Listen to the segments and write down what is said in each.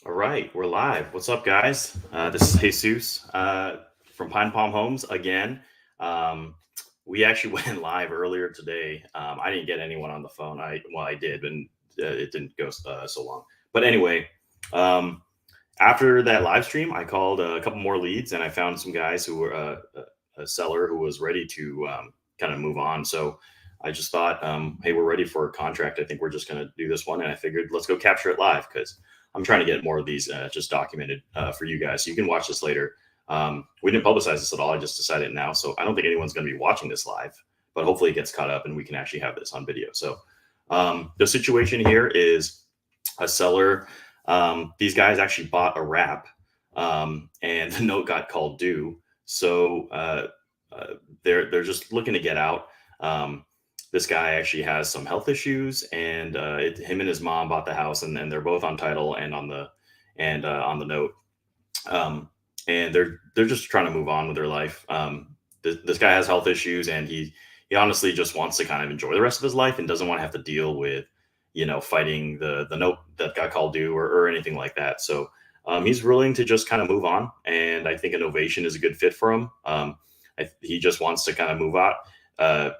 All right, we're live. What's up, guys? This is Jesus from Pine Palm Homes again. Um, we actually went live earlier today. I didn't get anyone on the phone. I did, but it didn't go so long. But anyway, um, after that live stream, I called a couple more leads, and I found some guys who were a seller who was ready to kind of move on. So I just thought, hey, we're ready for a contract. I think we're just going to do this one, and I figured let's go capture it live because I'm trying to get more of these just documented for you guys, so you can watch this later. We didn't publicize this at all. I just decided now, so I don't think anyone's going to be watching this live, but hopefully it gets caught up and we can actually have this on video. So the situation here is a seller. These guys actually bought a wrap, and the note got called due. So they're just looking to get out. This guy actually has some health issues, and him and his mom bought the house, and they're both on title and on the note. And they're just trying to move on with their life. This guy has health issues, and he honestly just wants to kind of enjoy the rest of his life and doesn't want to have to deal with fighting the note that got called due or anything like that. So he's willing to just kind of move on, and I think a Novation is a good fit for him. He just wants to kind of move out,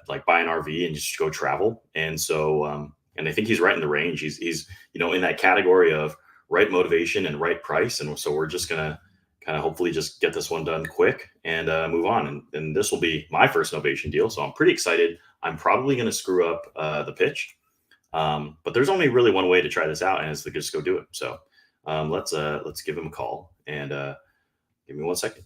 like buy an RV and just go travel. And so, and I think he's right in the range. He's in that category of right motivation and right price. And so we're just gonna kind of hopefully just get this one done quick and move on. And this will be my first Novation deal, so I'm pretty excited. I'm probably going to screw up the pitch, but there's only really one way to try this out, and it's to just go do it. So let's give him a call, and give me 1 second.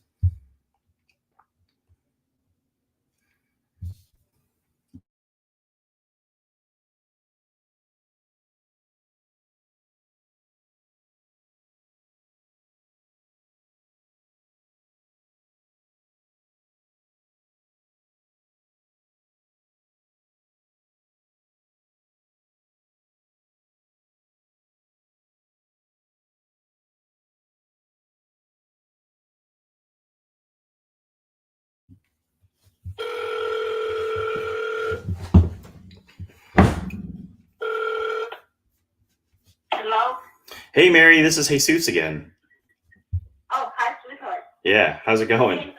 Hello? Hey, Mary, this is Jesus again. Oh, hi, sweetheart. Yeah, how's it going?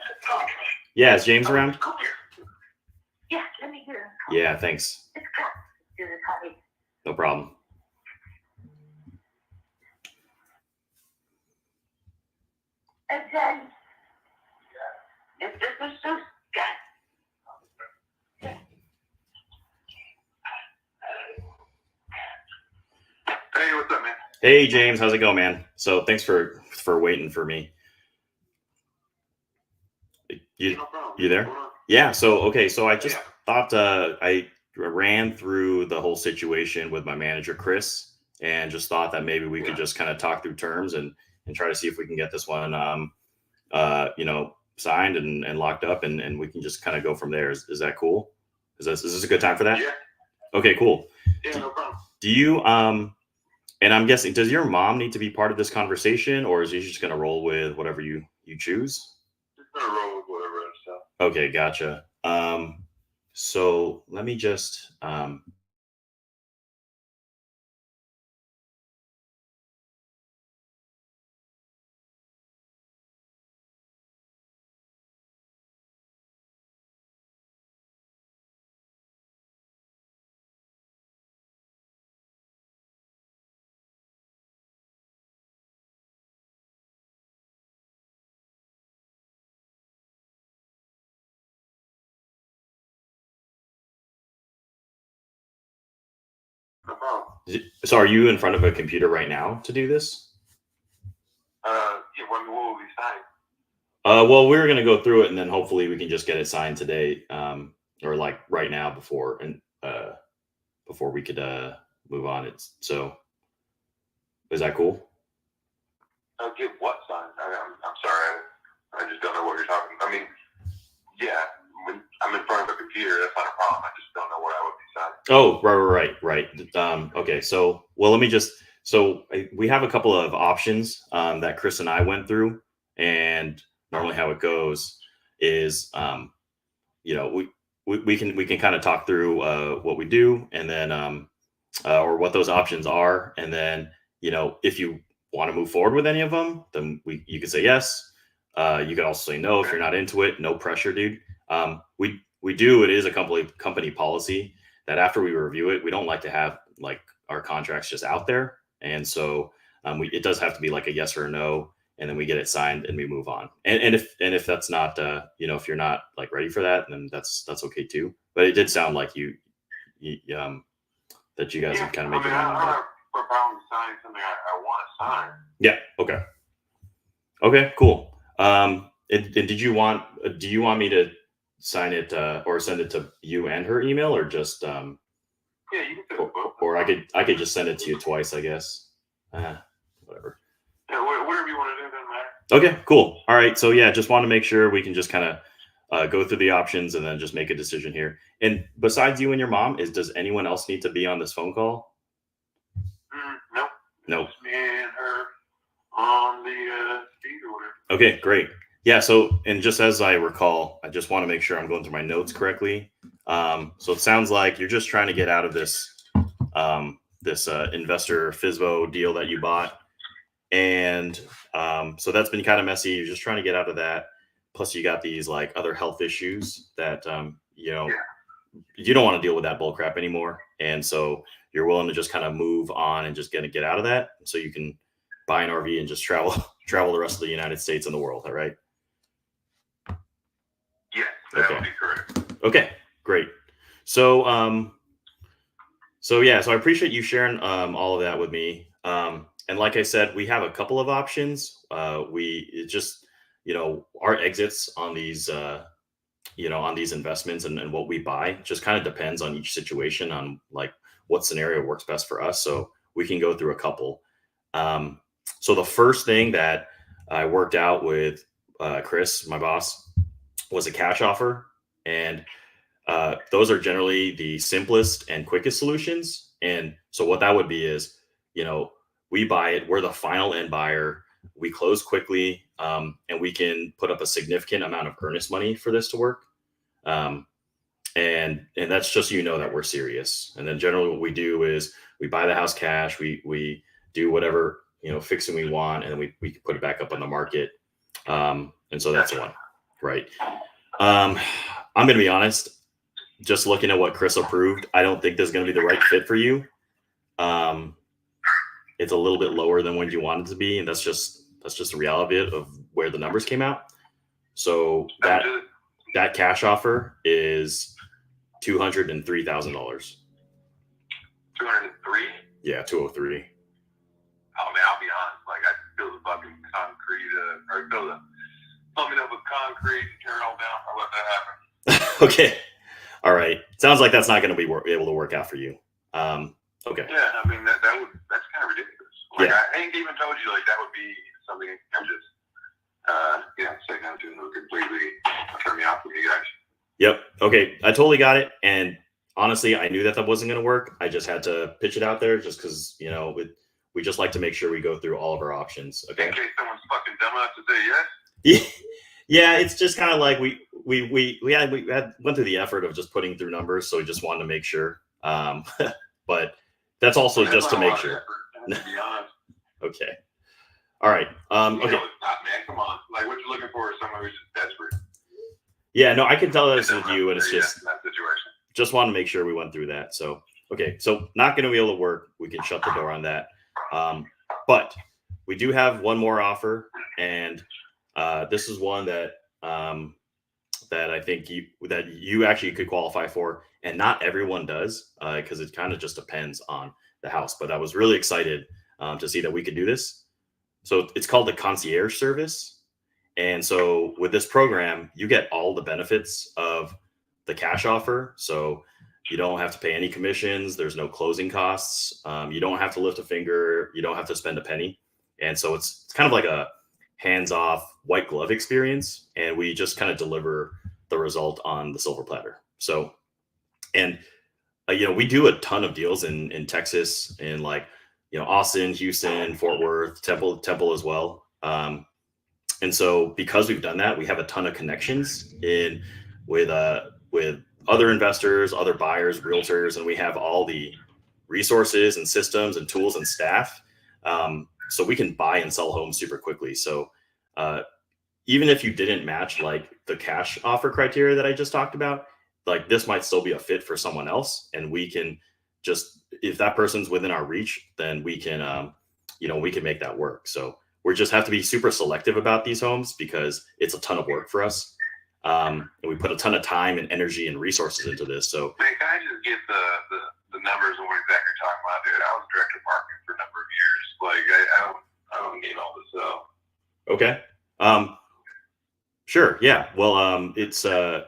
Yeah, is James around? Come here. Yeah, let me hear him. Yeah, thanks. Let's go. Do this, honey. No problem. And then, if this is just guy. Hey, what's up, man? Hey, James, how's it going, man? So thanks for waiting for me. You No problem. you there? Yeah. So okay. So I just thought I ran through the whole situation with my manager Chris, and just thought that maybe we could just kind of talk through terms and try to see if we can get this one signed and locked up, and we can just kind of go from there. Is that cool? Is this a good time for that? Yeah. Okay. Cool. Yeah, no problem. Do you and I'm guessing, does your mom need to be part of this conversation, or is she just going to roll with whatever you choose? Just gonna roll with whatever other stuff. Okay, gotcha. So let me just No problem. so are you in front of a computer right now to do this? Yeah, what will we sign? Well, we're gonna go through it, and then hopefully we can just get it signed today, or like right now before we could move on. It's so. Is that cool? Get what signed? I'm sorry. I just don't know what you're talking. I mean, yeah, when I'm in front of a computer, that's not a problem. I just don't know what I would be signing. Oh, right. Okay, so well, let me just. So we have a couple of options that Chris and I went through, and normally how it goes is, we can kind of talk through what we do, and then or what those options are, and then if you want to move forward with any of them, then you could say yes. You could also say no if you're not into it. No pressure, dude. It is a company policy that after we review it, we don't like to have like our contracts just out there. And so it does have to be like a yes or a no, and then we get it signed and we move on. And if that's not, if you're not like ready for that, then that's okay too. But it did sound like that you guys have kind of made your mind up. I don't have a problem signing something I want to sign. Yeah. Okay. Okay. Cool. And do you want me to sign it or send it to you and her email, or just Yeah, you can send it both. or I could just send it to you twice, I guess. Whatever. Yeah, whatever you want to do, doesn't matter. Okay, cool. All right. So yeah, just want to make sure we can just kind of go through the options and then just make a decision here. And besides you and your mom, does anyone else need to be on this phone call? Nope. Nope. Just me and her on the feed or whatever. Okay, great. Yeah. So, and just as I recall, I just want to make sure I'm going through my notes correctly. So it sounds like you're just trying to get out of this investor FSBO deal that you bought. And so that's been kind of messy. You're just trying to get out of that. Plus you got these like other health issues that, you don't want to deal with that bull crap anymore. And so you're willing to just kind of move on and just get out of that so you can buy an RV and just travel the rest of the United States and the world. All right. Yes, that would be correct. Okay, great. So, so I appreciate you sharing all of that with me. And like I said, we have a couple of options. Our exits on these, on these investments and what we buy just kind of depends on each situation, on like what scenario works best for us. So we can go through a couple. So the first thing that I worked out with Chris, my boss, was a cash offer. And those are generally the simplest and quickest solutions. And so what that would be is, we buy it, we're the final end buyer, we close quickly, and we can put up a significant amount of earnest money for this to work. And that's just, that we're serious. And then generally what we do is we buy the house cash, we do whatever, fixing we want, and then we can put it back up on the market. And so that's one, right? I'm going to be honest, just looking at what Chris approved, I don't think this is going to be the right fit for you. It's a little bit lower than what you want it to be. And that's just the reality of where the numbers came out. So that cash offer is $203,000. 203? Yeah, 203. Oh man, I'll be honest. Like I build a fucking concrete, or build a plumbing up with concrete and tear it all down. I'll let that happen. Okay. All right. Sounds like that's not going to be able to work out for you. Okay. Yeah, I mean that's kind of ridiculous. Like Yeah. I ain't even told you like that would be something I'm just second out to completely turn me off from you guys. Yep. Okay. I totally got it. And honestly, I knew that wasn't going to work. I just had to pitch it out there just because, we just like to make sure we go through all of our options. Okay. In case someone's fucking dumb enough to say yes. Yeah. It's just kind of like we went through the effort of just putting through numbers. So we just wanted to make sure. But that's also just to make sure. To be honest. Okay. All right. Okay. It's not, man. Come on. Like what you're looking for is someone who's just desperate. Yeah. No, I can tell this with you, and it's just that situation. Just want to make sure we went through that. So okay. So not going to be able to work. We can shut the door on that. But we do have one more offer, and this is one that I think you actually could qualify for, and not everyone does, because it kind of just depends on the house. But I was really excited to see that we could do this. So it's called the concierge service. And so with this program, you get all the benefits of the cash offer. So you don't have to pay any commissions. There's no closing costs. You don't have to lift a finger. You don't have to spend a penny. And so it's kind of like a hands-off white glove experience. And we just kind of deliver the result on the silver platter. So, and, we do a ton of deals in Texas, and like, Austin, Houston, Fort Worth, Temple as well. And so because we've done that, we have a ton of connections with other investors, other buyers, realtors, and we have all the resources and systems and tools and staff so we can buy and sell homes super quickly. So even if you didn't match like the cash offer criteria that I just talked about, like this might still be a fit for someone else, and we can just, if that person's within our reach, then we can we can make that work. So we just have to be super selective about these homes because it's a ton of work for us. And we put a ton of time and energy and resources into this. So Man, can I just get the numbers on what exactly you're talking about, dude? I was director of marketing for a number of years. Like I don't need all this stuff. okay. Sure. Yeah. Well, it's well,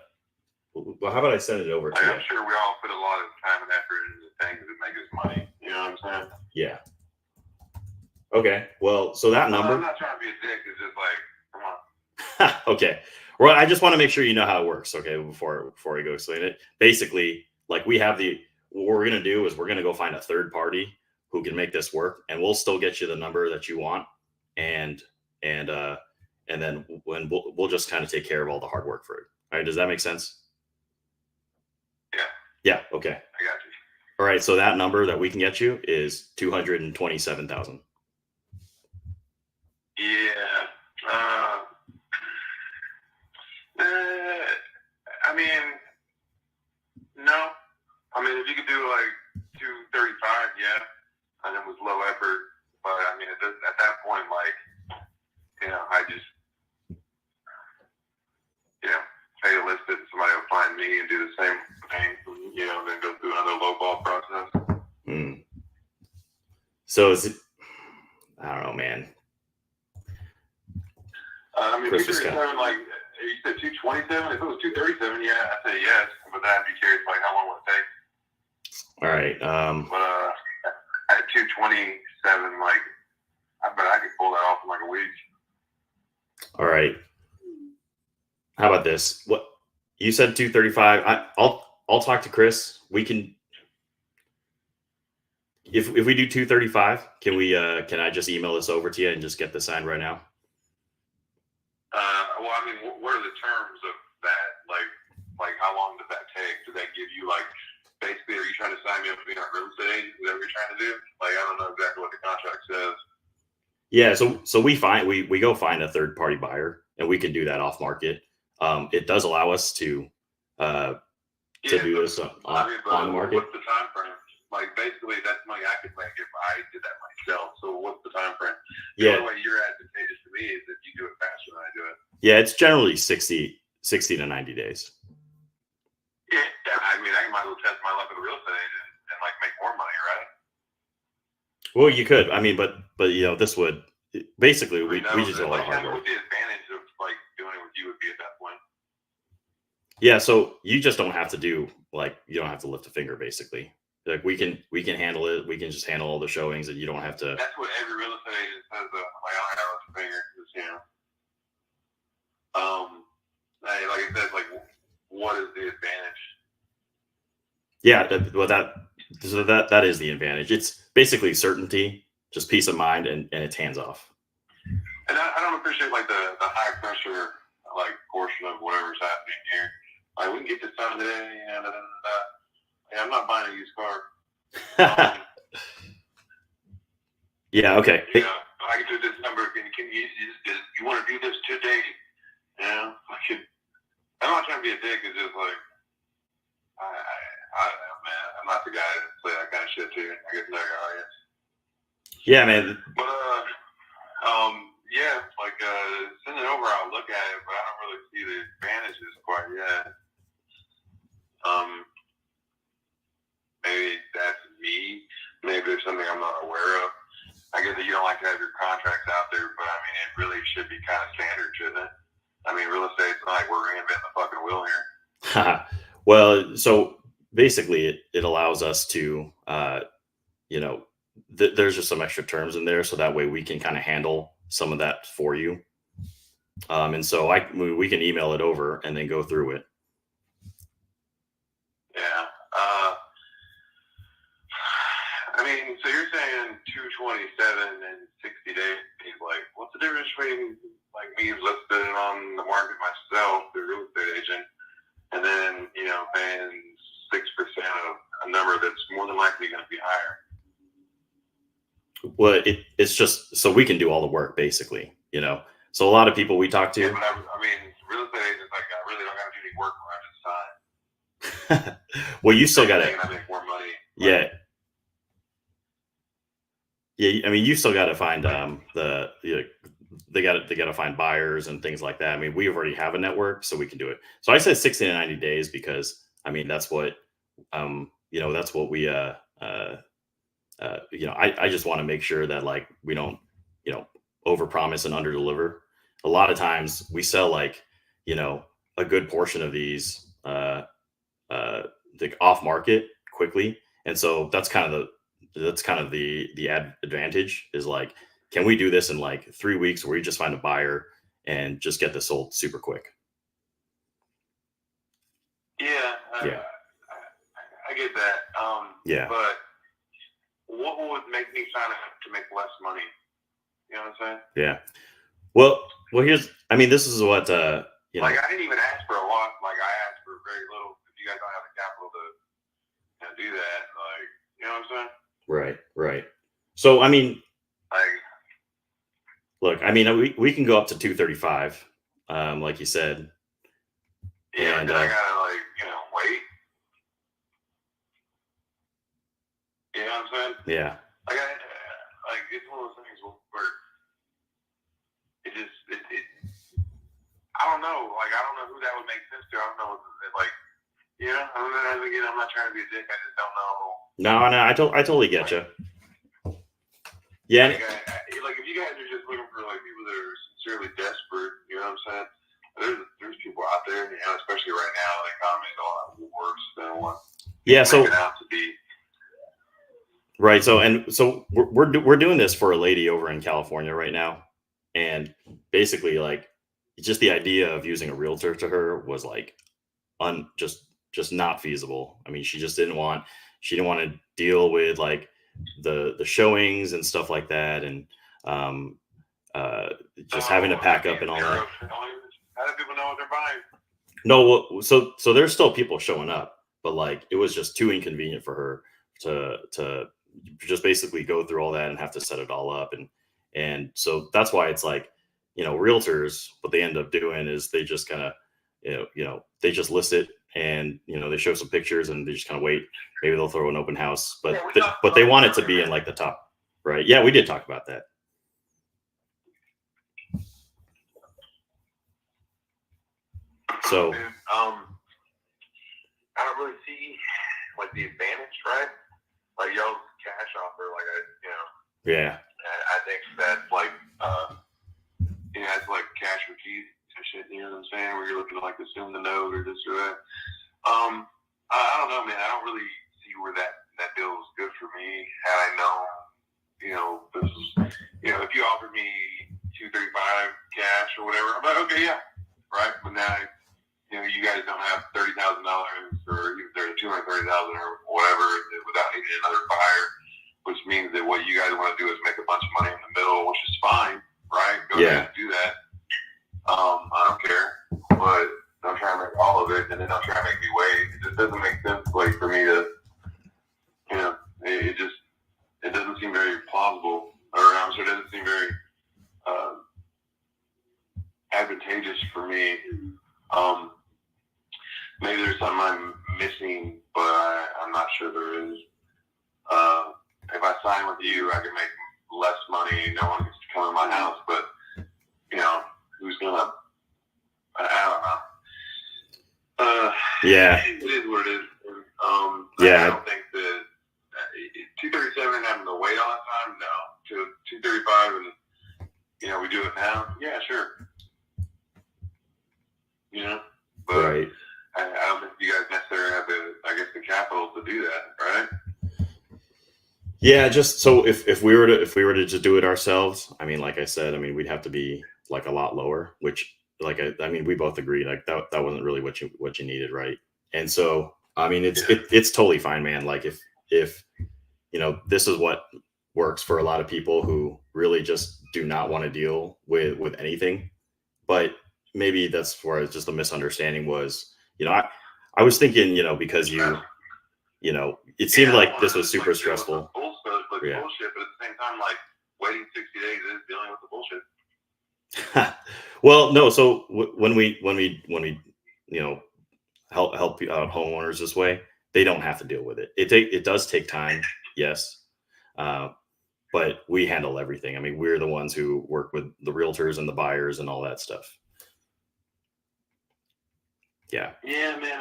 how about I send it over to you? I'm sure we all put a lot of time and effort into things that make us money. You know what I'm saying? Yeah. Okay. Well, so that number. I'm not trying to be a dick. It's just like, come on. Okay. Well, I just want to make sure you know how it works. Okay. Before I go explain it, basically, like what we're going to do is we're going to go find a third party who can make this work, and we'll still get you the number that you want. And then when we'll just kind of take care of all the hard work for it. All right. Does that make sense? Yeah. Yeah. Okay. I got you. All right. So that number that we can get you is 227,000. Yeah. I mean, no. I mean, if you could do like 235, yeah, and it was low effort. But I mean, at that point, like, I just, pay a list that somebody will find me and do the same thing, then go through another low ball process. So is it? I don't know, man. I mean, 237, like you said, 227. If it was 237, yeah, I'd say yes. But I'd be curious, like, how long would it take? All right. But at 227, like, I bet I could pull that off in like a week. All right. How about this? What you said 235. I'll talk to Chris. We can. If we do 235, can I just email this over to you and just get this signed right now? Well, I mean, what are the terms of that? Like how long does that take? Do they give you, like, basically, are you trying to sign me up to be a real estate agent? Is that what you're trying to do? Like, I don't know exactly what the contract says. Yeah. So we go find a third party buyer, and we can do that off market. It does allow us to do this on the market. What's the time frame? Like, basically, that's money I could make if I did that myself. So what's the time frame? The only way you're advantageous to me is if you do it faster than I do it. Yeah, it's generally 60 to 90 days. Yeah, I mean, I might as well test my luck with a real estate agent and like make more money, right? Well, you could. I mean, but this would basically we just do a lot of hard work. What the advantage of like doing it with you would be at that point? Yeah, so you just don't have to do, like, you don't have to lift a finger, basically. Like, we can handle it. We can just handle all the showings, and you don't have to. That's what every real estate agent says. Like, I don't have to lift a finger, because like I said, like, what is the advantage? Yeah, that is the advantage. It's basically certainty, just peace of mind, and it's hands off. And I don't appreciate like the high pressure like portion of whatever's happening here. Like, we can get this done today, and yeah, I'm not buying a used car. Yeah. Okay. Yeah, I can do this number. Can you want to do this today? Yeah, I'm not trying to be a dick. It's just like, I don't know, man. I'm not the guy to say that kind of shit to. I guess no audience. Yeah, man. But yeah, like send it over. I'll look at it, but I don't really see the advantages quite yet. Maybe that's me. Maybe there's something I'm not aware of. I get that you don't like to have your contracts out there, but I mean, it really should be kind of standard, shouldn't it? I mean, real estate's not like we're reinventing the fucking wheel here. Well, so basically it allows us to, there's just some extra terms in there. So that way we can kind of handle some of that for you. And so we can email it over and then go through it. Yeah. I mean, so you're saying 227 and 60 days. Like, what's the difference between like me listing it on the market myself, the real estate agent, and then paying 6% of a number that's more than likely going to be higher? Well, it's just so we can do all the work, basically, you know. So a lot of people we talk to. Yeah, but I mean, real estate agents, like, I really don't got to do any work when I just sign. Well, you still got to. I make more money. Yeah. Yeah, I mean, you still got to find they got to find buyers and things like that. I mean, we already have a network, so we can do it. So I said 60 to 90 days because I mean that's what you know, that's what we you know, I just want to make sure that like we don't, you know, overpromise and underdeliver. A lot of times we sell like, you know, a good portion of these like off market quickly, and so that's kind of the advantage is like, can we do this in like 3 weeks where you just find a buyer and just get this sold super quick? Yeah, Yeah. I get that. Yeah. But what would make me sign up to make less money? You know what I'm saying? Yeah. Well, here's, I mean, this is what, you know, like, I didn't even ask for a lot. Like, I asked for very little. If you guys don't have the capital to, you know, do that, like, you know what I'm saying? Right. So, I mean, Like, look, I mean, we can go up to 235, like you said. yeah, And, and I gotta, like, you know, wait. You know what I'm saying? Yeah. Like, like, it's one of those things where it just, I don't know. Like, I don't know who that would make sense to. I don't know. Like, you know, I don't know. Again, I'm not trying to be a dick. I just don't know. No, I totally get you. Yeah. Like, if you guys are just looking for like people that are sincerely desperate, you know what I'm saying? There's people out there, you know, especially right now, the economy is a lot worse than what Yeah. So it out to be. right. So we're doing this for a lady over in California right now, and basically like just the idea of using a realtor to her was like just not feasible. I mean, she didn't want to deal with like the showings and stuff like that, and just having to pack up and all that. How do people know what they're buying? No, well, so there's still people showing up, but like it was just too inconvenient for her to just basically go through all that and have to set it all up, and so that's why it's like, you know, realtors, what they end up doing is they just kind of, you know, they just list it, and you know, they show some pictures and they just kind of wait. Maybe they'll throw an open house, but but they want it to be in like the top, right? Yeah, we did talk about that. So I don't really see like the advantage, right? Like y'all's cash offer, like yeah, I think that's like you know, it's like cash for keys and shit. You know what I'm saying? Where you're looking to like assume the note or this or that. I don't know, man. I don't really see where that deal is good for me. Had I known, you know, this is, you know, if you offered me $235 cash or whatever, I'm like, okay, yeah, right. But now, you know, you guys don't have $30,000 or even $230,000 or whatever without needing another buyer, which means that what you guys want to do is make a bunch of money in the middle, which is fine, right? Go ahead and do that. I don't care, but don't try to make all of it, and then don't try to make me wait. It just doesn't make sense, like, for me to, you know, it doesn't seem very plausible, or I'm sure it doesn't seem very advantageous for me. Maybe there's something I'm missing, but I'm not sure there is. If I sign with you, I can make less money. No one gets to come in my house, but, you know, who's gonna? I don't know. Yeah. It is what it is. Yeah. I don't think that 237 and having to wait all the time. No. To 235 and, you know, we do it now. Yeah, sure. You know, but right. I don't think you guys necessarily have the capital to do that, right? Yeah, just so if we were to just do it ourselves, I mean, like I said, I mean, we'd have to be like a lot lower, which like I mean, we both agree like that wasn't really what you needed, right? And so I mean, it's totally fine, man. Like if you know, this is what works for a lot of people who really just do not want to deal with anything, but maybe that's where it's just a misunderstanding was, you know, I was thinking, you know, because you know, it seemed like this was super stressful. Bullshit, but at the same time, like, waiting 60 days is dealing with the bullshit. Well, no. So when we help out homeowners this way, they don't have to deal with it. It does take time, yes, but we handle everything. I mean, we're the ones who work with the realtors and the buyers and all that stuff. Yeah. Yeah, man.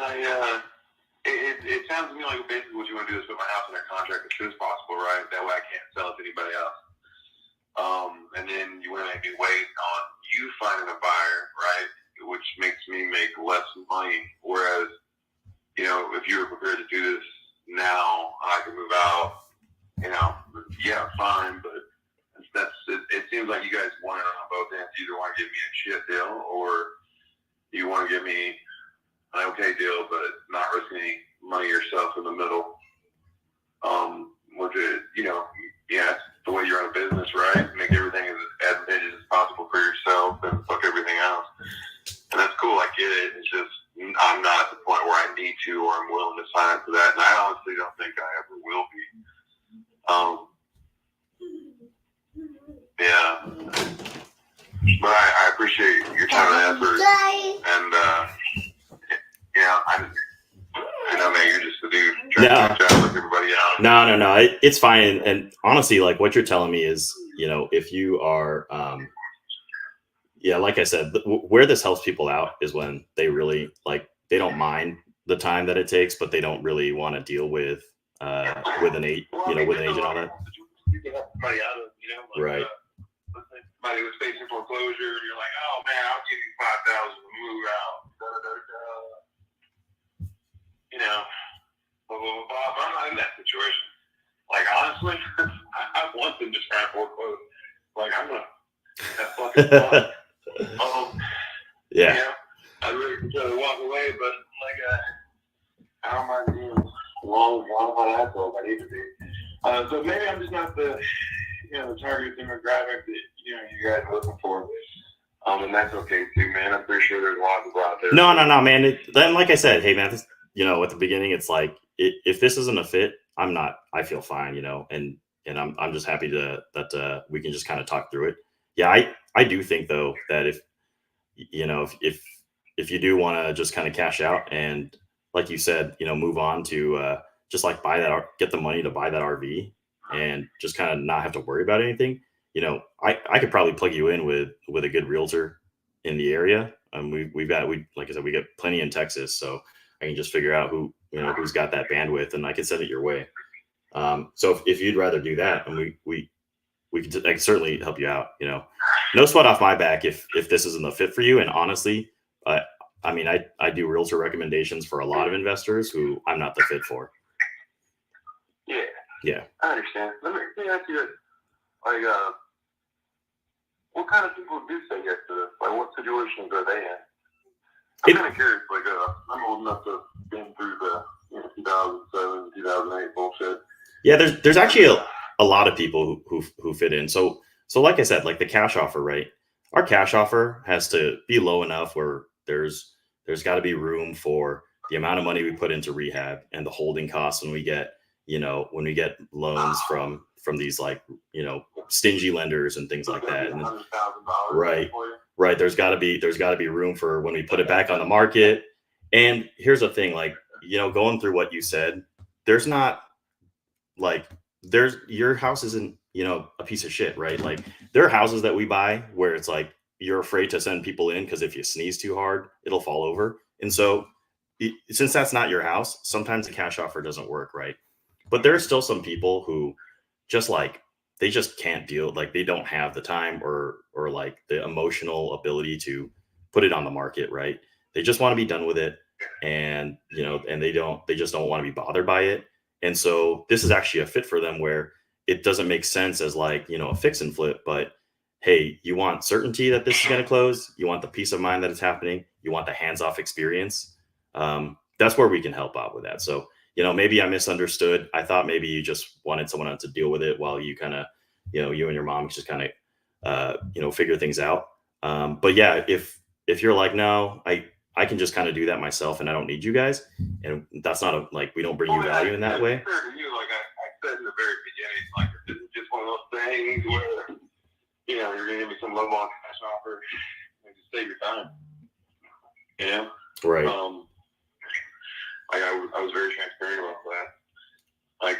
It sounds to me like basically what you want to do is put my house under contract as soon as possible, right? That way I can't sell it to anybody else. And then you want to make me wait on you finding a buyer, right? Which makes me make less money. Whereas, if you were prepared to do this now, I can move out. Yeah, fine, but it seems like you guys want it on both ends. You either want to give me a shit deal, or you want to give me an okay deal, but not risking any money yourself in the middle. Which is, it's the way you run a business, right? Make everything as advantageous as possible for yourself and fuck everything else. And that's cool, I get it. It's just, I'm not at the point where I need to or I'm willing to sign up for that. And I honestly don't think I ever will be. Yeah. But I appreciate your time and effort. And, I know, man, you're just a dude trying to catch up with everybody else. No. It's fine. And honestly, like what you're telling me is, if you are, like I said, where this helps people out is when they really they don't mind the time that it takes, but they don't really want to deal with an agent and all that. You can help somebody out of, right. Let's say somebody was facing foreclosure, and you're like, oh man, I'll give you $5,000 to move out. Blah, blah, blah, blah. I'm not in that situation. Like, honestly, I want them to try and foreclose. Like, I'm gonna have fucking fun. I'd really consider walk away, but I don't mind being long on asshole if I need to be. So maybe I'm just not the target demographic that you guys are looking for. And that's okay too, man. I'm pretty sure there's a lot of people out there. No, man. Then, like I said, hey, man, at the beginning, it's like if this isn't a fit, I feel fine, and I'm just happy that we can just kind of talk through it. Yeah, I do think though that if you do want to just kind of cash out and like you said, move on to just get the money to buy that RV and just kind of not have to worry about anything. I could probably plug you in with a good realtor in the area. Like I said, we got plenty in Texas, so I can just figure out who's got that bandwidth, and I can send it your way. So if you'd rather do that, and I can certainly help you out. No sweat off my back if this isn't the fit for you. And honestly, I do realtor recommendations for a lot of investors who I'm not the fit for. Yeah. I understand. Let me ask you this. What kind of people do say yes to this? What situations are they in? I'm kind of curious. I'm old enough to have been through the 2007, 2008 bullshit. Yeah, there's actually a lot of people who fit in. So like I said, like the cash offer, right? Our cash offer has to be low enough where there's got to be room for the amount of money we put into rehab and the holding costs when we get loans from these stingy lenders and things like that. And then, right. There's got to be room for when we put it back on the market. And here's the thing, going through what you said, there's not your house isn't, a piece of shit, right? Like there are houses that we buy where it's like, you're afraid to send people in because if you sneeze too hard, it'll fall over. And so since that's not your house, sometimes the cash offer doesn't work, right? But there are still some people who they just can't deal, they don't have the time or the emotional ability to put it on the market, right? They just want to be done with it. And, and they just don't want to be bothered by it. And so this is actually a fit for them where it doesn't make sense as a fix and flip, but hey, you want certainty that this is going to close. You want the peace of mind that it's happening. You want the hands-off experience. That's where we can help out with that. So, maybe I misunderstood. I thought maybe you just wanted someone else to deal with it while you kind of, you and your mom just kind of, figure things out. But yeah, if you're like, no, I can just kind of do that myself and I don't need you guys. And that's not we don't bring you value in that way. Fair to you, like I said in the very beginning, this is just one of those things where you're going to give me some low ball cash offer and just save your time. Right. Like I was very transparent about that. Like,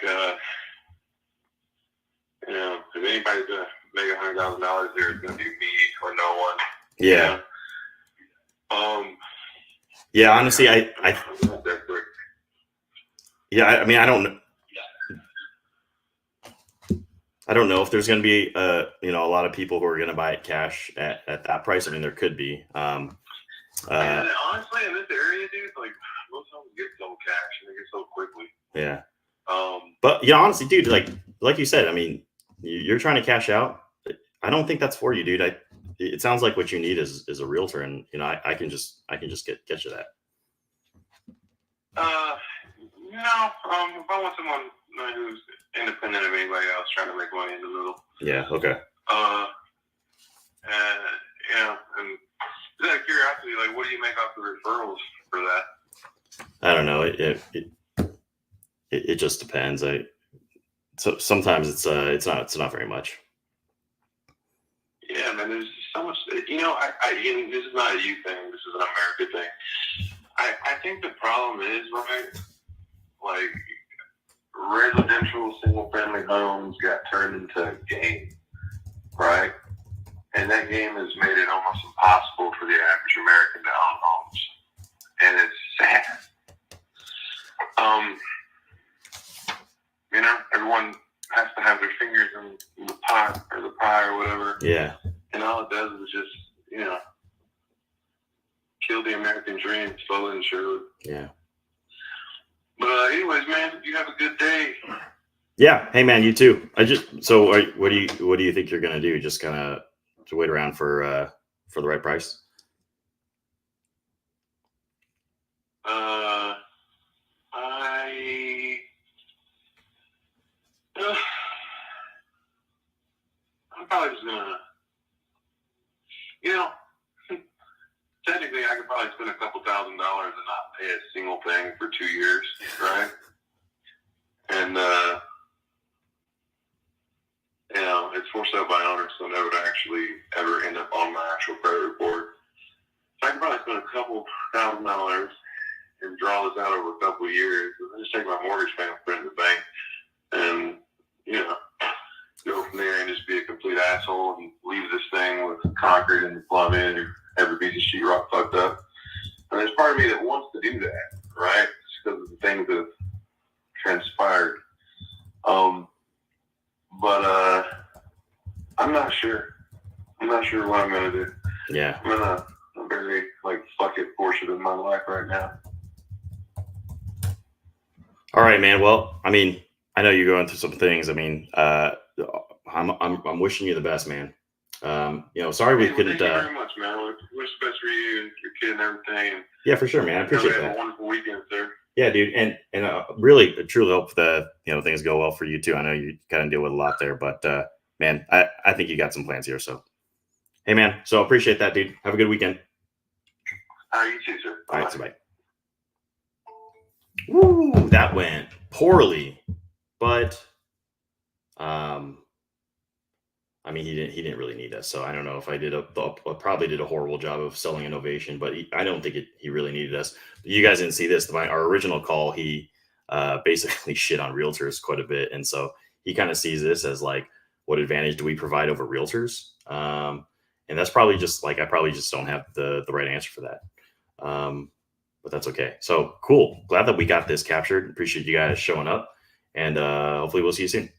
if anybody's going to make $100,000 there, it's going to be me or no one. Yeah. Yeah, honestly, I mean, I don't know if there's going to be, a lot of people who are going to buy it cash at that price. I mean, there could be. And honestly, in this area, dude, like most homes get sold cash and they get sold quickly. Yeah. But honestly, dude, like you said, I mean, you're trying to cash out. I don't think that's for you, dude. It sounds like what you need is a realtor, and I can just get you that. No. If I want someone who's independent of anybody else, trying to make money in the middle. Yeah. Okay. And just out of curiosity, like, what do you make off the referrals for that? I don't know. It just depends. So sometimes it's not very much. Yeah, man. There's so much. This is not a you thing. This is an America thing. I think the problem is, right, like residential single family homes got turned into a game, right? And that game has made it almost impossible for the average American to own homes. And it's sad. Everyone has to have their fingers in the pot or the pie or whatever. Yeah. And all it does is just, kill the American dream slowly and surely. Yeah. But anyways, man, you have a good day. Yeah. Hey, man, you too. What do you think you're gonna do? Just kind of to wait around for the right price? I'm probably just gonna, technically I could probably spend a couple $1,000s and not pay a single thing for 2 years, right? And, it's for sale by owners, so never to actually ever end up on my actual credit report. So I can probably spend a couple $1,000s and draw this out over a couple of years, and then just take my mortgage payment, put it in the bank, and, go from there and just be a complete asshole and leave this thing with concrete and plumbing or every piece of sheetrock fucked up. And there's part of me that wants to do that, right? Just because of the things that have transpired. But I'm not sure. I'm not sure what I'm gonna do. Yeah. I'm in a very fuck it portion of my life right now. All right, man. Well, I mean, I know you're going through some things. I mean, I'm wishing you the best, man. Sorry we couldn't. Thank you very much, man. Wish the best for you and your kid and everything. And yeah, for sure, man. I appreciate that. Have a wonderful weekend, sir. Yeah, dude, and really, truly hope that things go well for you too. I know you kind of deal with a lot there, but man, I think you got some plans here. So, hey, man. So appreciate that, dude. Have a good weekend. You too, sir. All right, so bye. Woo, that went poorly, but I mean, he didn't really need us. So I don't know if I probably did a horrible job of selling a Novation, but I don't think he really needed us. You guys didn't see this. Our original call, he basically shit on realtors quite a bit. And so he kind of sees this as like, what advantage do we provide over realtors? And that's probably just I probably just don't have the right answer for that. But that's okay. So cool. Glad that we got this captured. Appreciate you guys showing up, and hopefully we'll see you soon.